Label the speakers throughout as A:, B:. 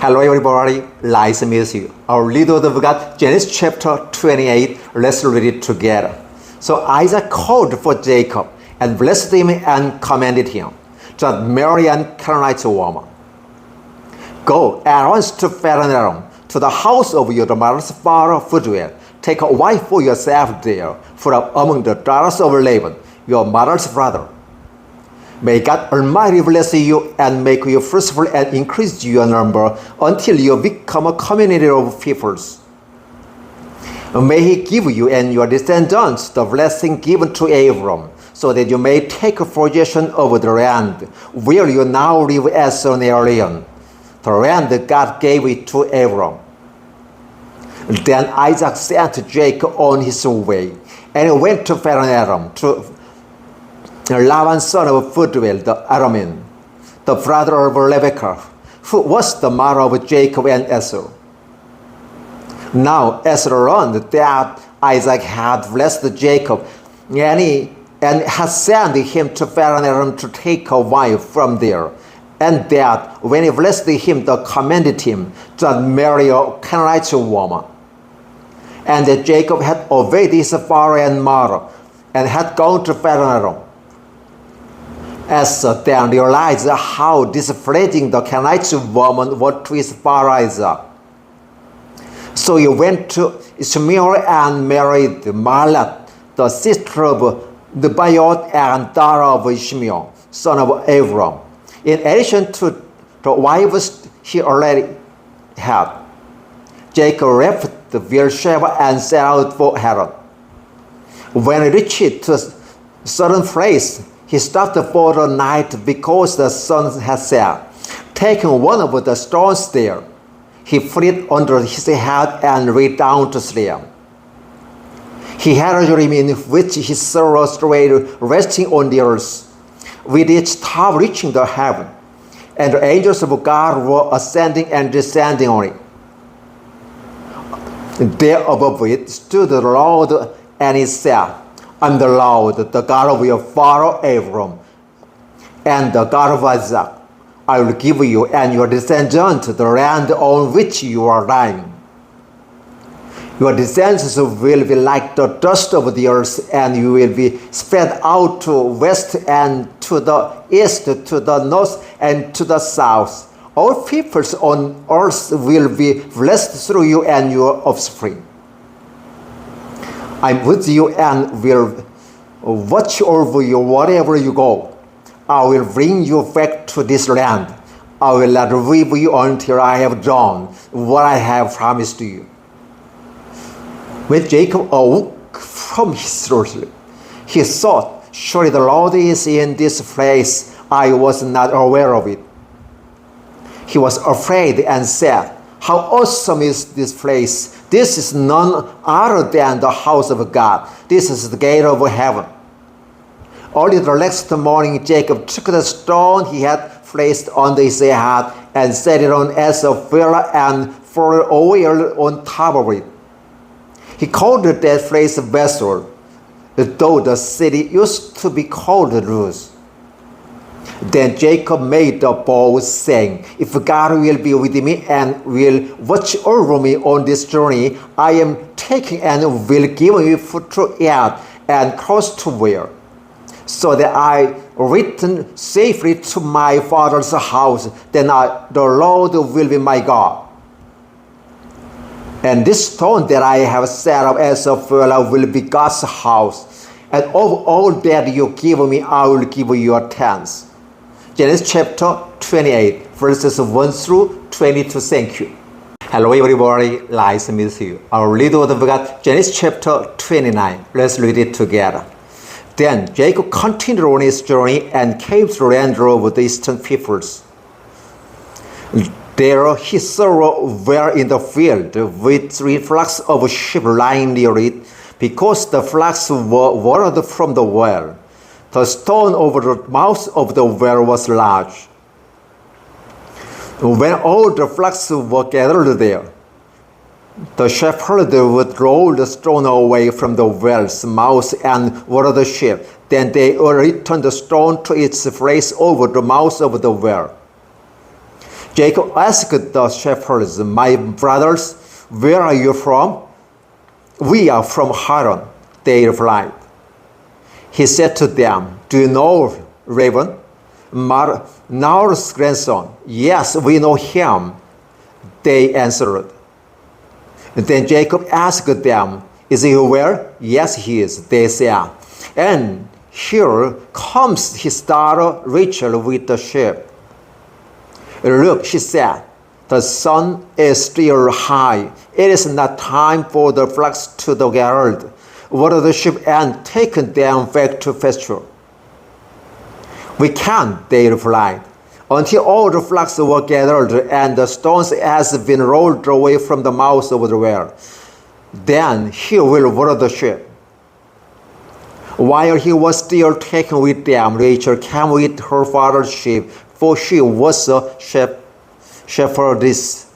A: Hello everybody, 라이프스타트. Our lead word of God, Genesis chapter 28. Let's read it together. So Isaac called for Jacob and blessed him and commanded him to marry a Canaanite woman. Go at once to Padan-aram, to the house of your mother's father Phutuel. Take a wife for yourself there, from among the daughters of Laban, your mother's brother. May God Almighty bless you and make you fruitful and increase your number until you become a community of peoples. May He give you and your descendants the blessing given to Abram, so that you may take possession of the land where you now live as an alien, the land that God gave it to Abram. Then Isaac sent Jacob on his way, and he went to Padan-aram to Laban son of Phutuel the Aramean, the brother of Rebekah, who was the mother of Jacob and Esau. Now Esau learned that Isaac had blessed Jacob, and had sent him to Padan-aram to take a wife from there, and that when he blessed him, he commanded him to marry a Canaanite woman. And that Jacob had obeyed his father and mother, and had gone to Padan-aram. Esau then realized how displeasing the Canaanite woman was to his father Isaac. So he went to Ishmael and married Mahlat, the sister of Nebaioth and daughter of Ishmael, son of Abram, in addition to the wives he already had. Jacob left Beersheba and set out for Haran. When he reached to a certain place, he stopped for the night because the sun had set. Taking one of the stones there, he put it under his head and lay down to sleep. He had a dream in which he saw a stone resting on the earth, with its top reaching the heaven, and the angels of God were ascending and descending on it. There above it stood the Lord, and he said, I am the Lord, the God of your father Abram, and the God of Isaac. I will give you and your descendants the land on which you are lying. Your descendants will be like the dust of the earth, and you will be spread out to west and to the east, to the north and to the south. All peoples on earth will be blessed through you and your offspring. I am with you and will watch over you wherever you go. I will bring you back to this land. I will not leave you until I have done what I have promised you. When Jacob awoke from his sleep, he thought, surely the Lord is in this place. I was not aware of it. He was afraid and said, how awesome is this place! This is none other than the house of God. This is the gate of heaven. Early the next morning, Jacob took the stone he had placed under his head and set it on as a pillar and poured oil on top of it. He called that place Bethel, though the city used to be called Luz. Then Jacob made a vow, saying, if God will be with me and will watch over me on this journey I am taking, and will give me food to eat and clothes to wear, so that I return safely to my father's house, then the Lord will be my God. And this stone that I have set up as a pillar will be God's house, and of all that you give me I will give you your thanks. Genesis chapter 28, verses 1 through 22. Thank you. Hello everybody, 라이프스타트. Our lead word of God, Genesis chapter 29. Let's read it together. Then Jacob continued on his journey and came to the land of the eastern peoples. There he saw a well in the field with 3 flocks of sheep lying near it, because the flocks were watered from the well. The stone over the mouth of the well was large. When all the flocks were gathered there, the shepherd would roll the stone away from the well's mouth and water the sheep. Then they would return the stone to its place over the mouth of the well. Jacob asked the shepherds, "My brothers, where are you from?" "We are from Haran," they replied. He said to them, "Do you know Reuben, Naor's grandson?" "Yes, we know him," they answered. Then Jacob asked them, "Is he well?" "Yes, he is," they said. "And here comes his daughter Rachel with the sheep." "Look," she said, "the sun is still high. It is not time for the flocks to be gathered. Water the sheep and take them back to pasture." "We can't," they replied, "until all the flocks were gathered and the stones has been rolled away from the mouth of the well. Then he will water the sheep." While he was still taken with them, Rachel came with her father's sheep, for she was a shepherdess.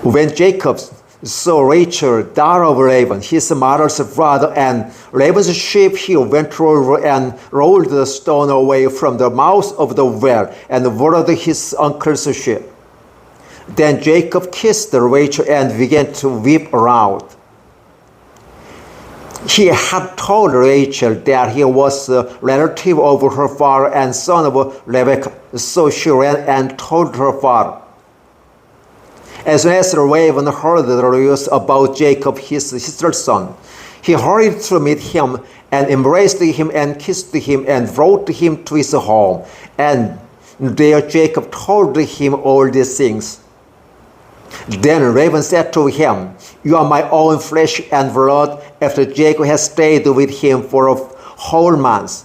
A: When Jacob saw Rachel, daughter of Laban, his mother's brother, and Laban's sheep, he went over and rolled the stone away from the mouth of the well and watered his uncle's sheep. Then Jacob kissed Rachel and began to weep aloud. He had told Rachel that he was a relative of her father and son of Rebekah, so she ran and told her father. As soon as Laban heard the news about Jacob, his sister's son, he hurried to meet him and embraced him and kissed him and brought him to his home. And there Jacob told him all these things. Then Laban said to him, "You are my own flesh and blood," after Jacob had stayed with him for a whole month.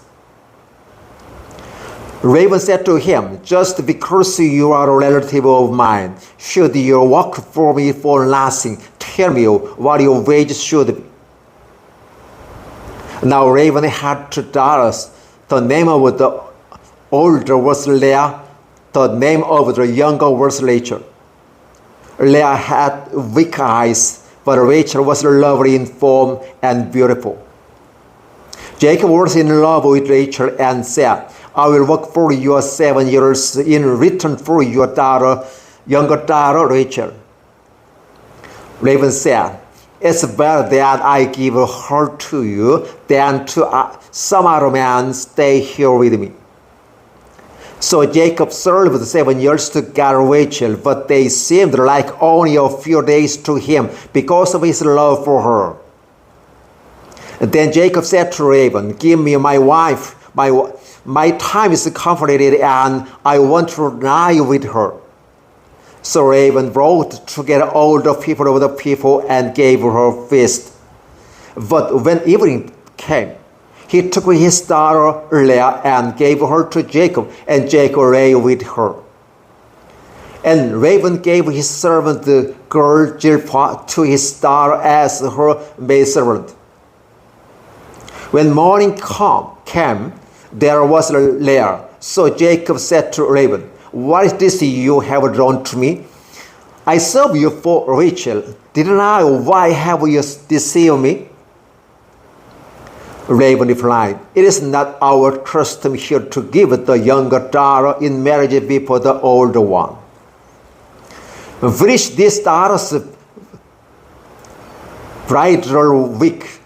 A: Laban said to him, "Just because you are a relative of mine, should you work for me for nothing? Tell me what your wage should be." Now Laban had two daughters. The name of the older was Leah. The name of the younger was Rachel. Leah had weak eyes, but Rachel was lovely in form and beautiful. Jacob was in love with Rachel and said, "I will work for you 7 years in return for your younger daughter Rachel." Laban said, "It's better that I give her to you than to some other man stay here with me." So Jacob served 7 years to gather Rachel, but they seemed like only a few days to him because of his love for her. Then Jacob said to Laban, "Give me my wife. My time is completed and I want to lie with her." So Laban brought together all the people of the people and gave her a feast. But when evening came, he took his daughter Leah and gave her to Jacob, and Jacob lay with her. And Laban gave his servant the girl Zilpah to his daughter as her maidservant. When morning came, there was Leah. So Jacob said to Laban, "What is this you have done to me? I served you for Rachel. Didn't I? Why have you deceived me?" Laban replied, "It is not our custom here to give the younger daughter in marriage before the older one. Finish this daughter's bridal week,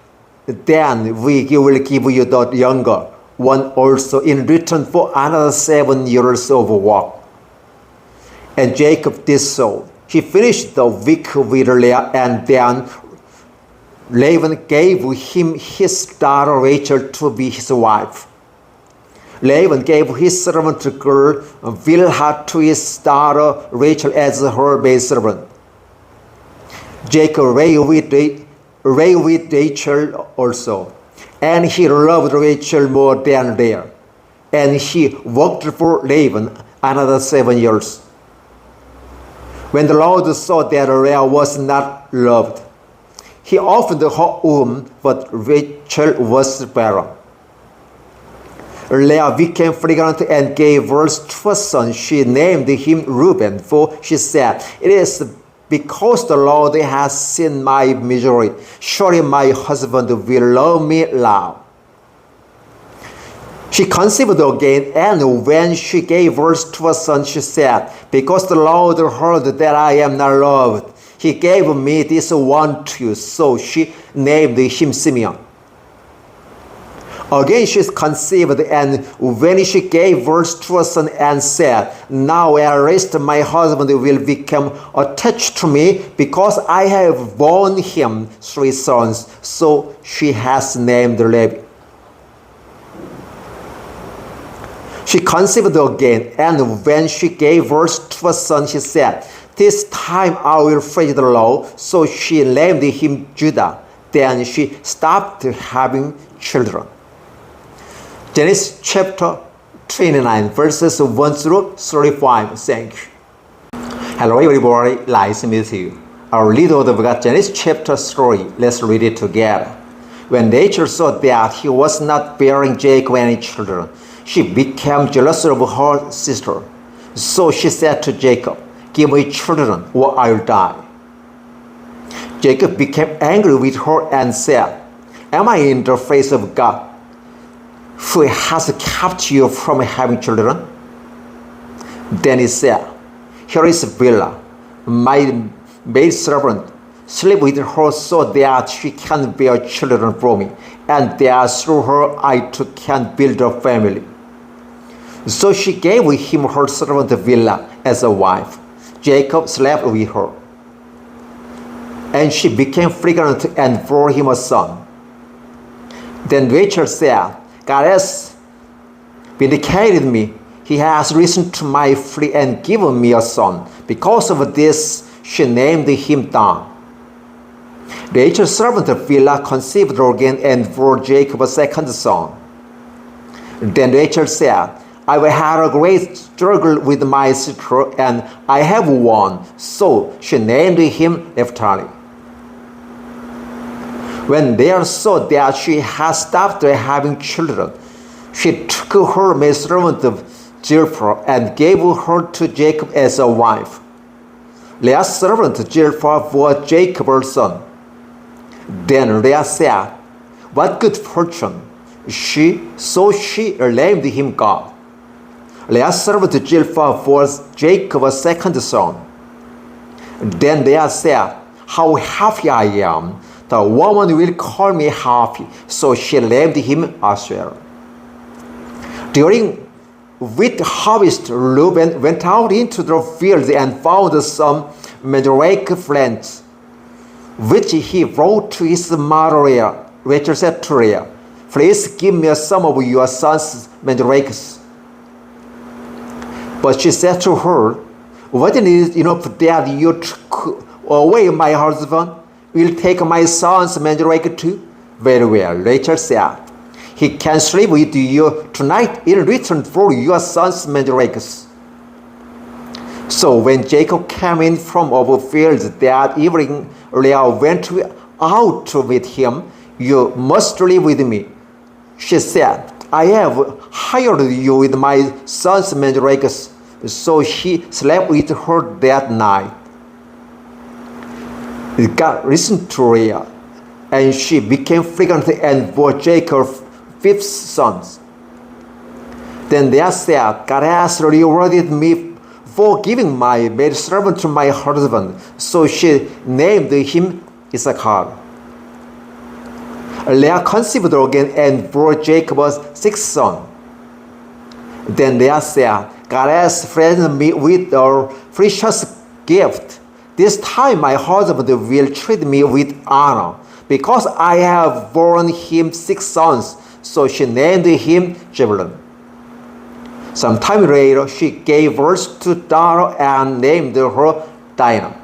A: then we will give you the younger one also in return for another 7 years of work." And Jacob did so. He finished the week with Leah, and then Laban gave him his daughter Rachel to be his wife. Laban gave his servant girl Bilhah to his daughter Rachel as her maidservant. Jacob lay with Rachel also, and he loved Rachel more than Leah, and he worked for Laban another 7 years. When the Lord saw that Leah was not loved, he opened her womb, but Rachel was barren. Leah became pregnant and gave birth to a son. She named him Reuben, for she said, "It is because the Lord has seen my misery. Surely my husband will love me now." She conceived again, and when she gave birth to a son, she said, because the Lord heard that I am not loved, he gave me this one too. So she named him Simeon. Again she conceived, and when she gave birth to a son and said, now at least my husband will become attached to me, because I have borne him 3 sons. So she has named Levi. She conceived again, and when she gave birth to a son, she said, this time I will praise the Lord. So she named him Judah. Then she stopped having children. Genesis chapter 29, verses 1 through 35. Thank you. Hello everybody, nice to meet you. Our little of God, Genesis chapter 3. Let's read it together. When Rachel saw that he was not bearing Jacob any children, she became jealous of her sister. So she said to Jacob, give me children or I will die. Jacob became angry with her and said, am I in the face of God, who has kept you from having children? Then he said, here is Bilhah, my maidservant. Sleep with her so that she can bear children for me, and that through her I too can build a family. So she gave him her servant Bilhah as a wife. Jacob slept with her, and she became pregnant and bore him a son. Then Rachel said, God has vindicated me. He has risen to my plea and given me a son. Because of this, she named him Dan. Rachel's servant Bilhah conceived again and bore Jacob a second son. Then Rachel said, I will have a great struggle with my sister, and I have won. So she named him Naphtali. When they saw that she had stopped having children, she took her maidservant Zilpah and gave her to Jacob as a wife. Leah's servant Zilpah bore Jacob a son. Then Leah said, what good fortune! So she named him God. Leah's servant Zilpah bore Jacob a second son. Then Leah said, how happy I am! The woman will call me happy. So she named him Asher. During wheat harvest, Reuben went out into the field and found some mandrake plants, which he brought to his mother Leah. Rachel said to Leah, please give me some of your son's mandrakes. But she said to her, wasn't it enough that you took away my husband? Will take my son's mandrake too? Very well, Rachel said, he can sleep with you tonight in return for your son's mandrakes. So when Jacob came in from over fields that evening, Leah went out to meet him. You must live with me, she said. I have hired you with my son's mandrakes. So he slept with her that night. God listened to Leah, and she became pregnant and bore Jacob 5 sons. Then Leah said, God has rewarded me for giving my maidservant to my husband. So she named him Issachar. Leah conceived again and bore Jacob a 6th son. Then Leah said, God has blessed me with a precious gift. This time my husband will treat me with honor, because I have borne him 6 sons. So she named him Zebulun. Some time later, she gave birth to a daughter and named her Dinah.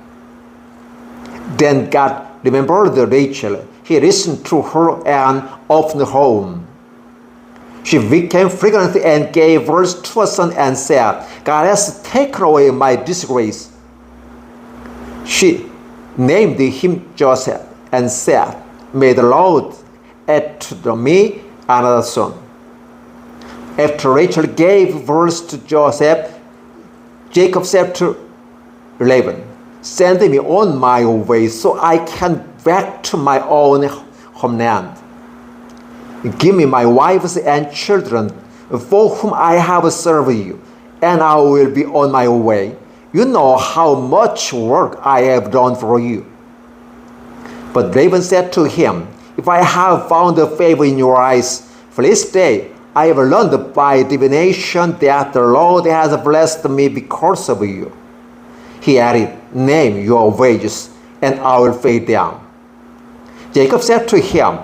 A: Then God remembered Rachel. He listened to her and opened her womb. She became pregnant and gave birth to a son and said, God has taken away my disgrace. She named him Joseph and said, may the Lord add to me another son. After Rachel gave birth to Joseph, Jacob said to Laban, send me on my way so I can back to my own homeland. Give me my wives and children, for whom I have served you, and I will be on my way. You know how much work I have done for you." But Laban said to him, "If I have found favor in your eyes, for this day I have learned by divination that the Lord has blessed me because of you." He added, "Name your wages, and I will pay them." Jacob said to him,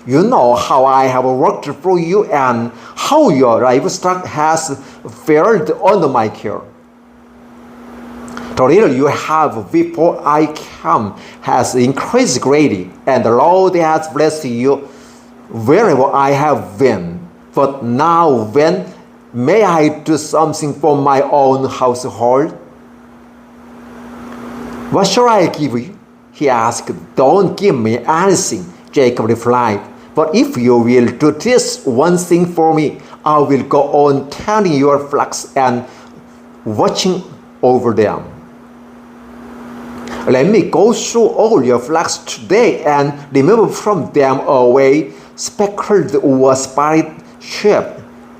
A: "You know how I have worked for you and how your livestock has fared under my care. The little you have before I came has increased greatly, and the Lord has blessed you wherever I have been. But now when may I do something for my own household?" "What shall I give you?" he asked. "Don't give me anything," Jacob replied. "But if you will do this one thing for me, I will go on tending your flocks and watching over them. Let me go through all your flocks today and remove from them away speckled or spotted sheep,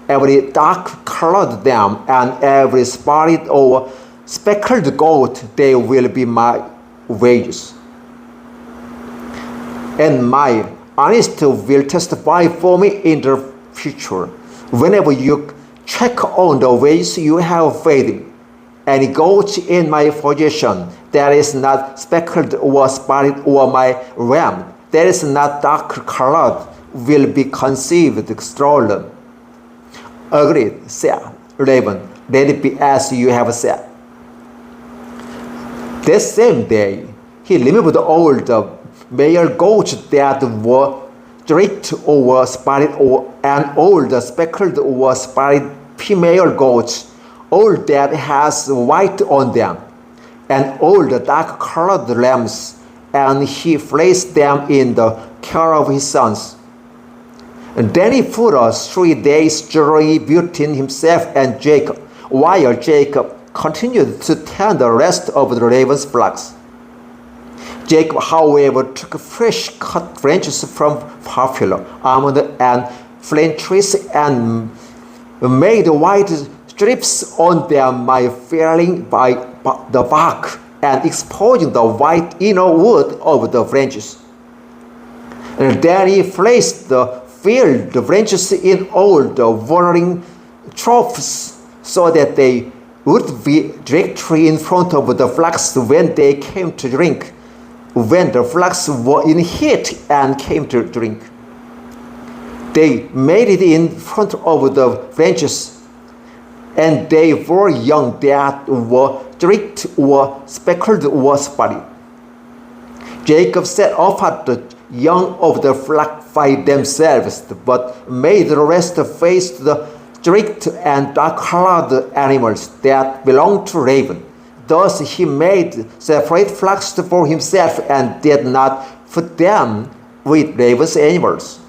A: every dark-colored lamb, and every spotted or speckled goat. They will be my wages. And my honesty will testify for me in the future. Whenever you check on the ways you have faith, any goat in my possession that is not speckled or spotted, or my ram that is not dark-colored, will be conceived stolen." "Agreed," said Laban. "Let it be as you have said." That same day, he removed all the male goats that were streaked or spotted, and all the speckled or spotted female goats, all that has white on them, and all the dark-colored lambs, and he placed them in the care of his sons. And then he put a 3 days journey between himself and Jacob, while Jacob continued to tend the rest of the Laban's flocks. Jacob, however, took fresh cut branches from poplar, almond, and plane trees and made white strips on them by felling by the bark and exposing the white inner wood of the branches. And then he placed the filled branches in all the watering troughs, so that they would be directly in front of the flocks when they came to drink, when the flocks were in heat and came to drink. They made it in front of the branches, and they were young that were streaked or speckled or spotted. Jacob set apart the young of the flock by themselves, but made the rest face the streaked and dark-colored animals that belonged to Laban. Thus he made separate flocks for himself and did not put them with Laban's animals.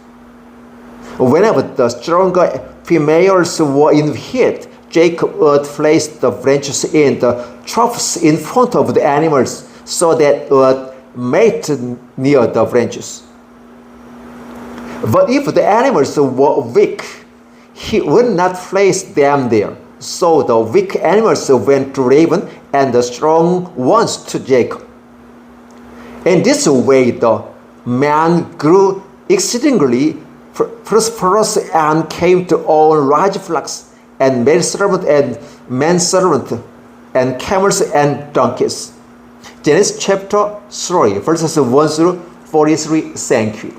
A: Whenever the stronger females were in heat, Jacob would place the branches in the troughs in front of the animals, so that it would mate near the branches. But if the animals were weak, he would not place them there. So the weak animals went to Laban, and the strong ones to Jacob. In this way, the man grew exceedingly prosperous and came to own large flocks, and maidservant and manservant, and camels and donkeys. Genesis chapter 3, verses 1 through 43. Thank you.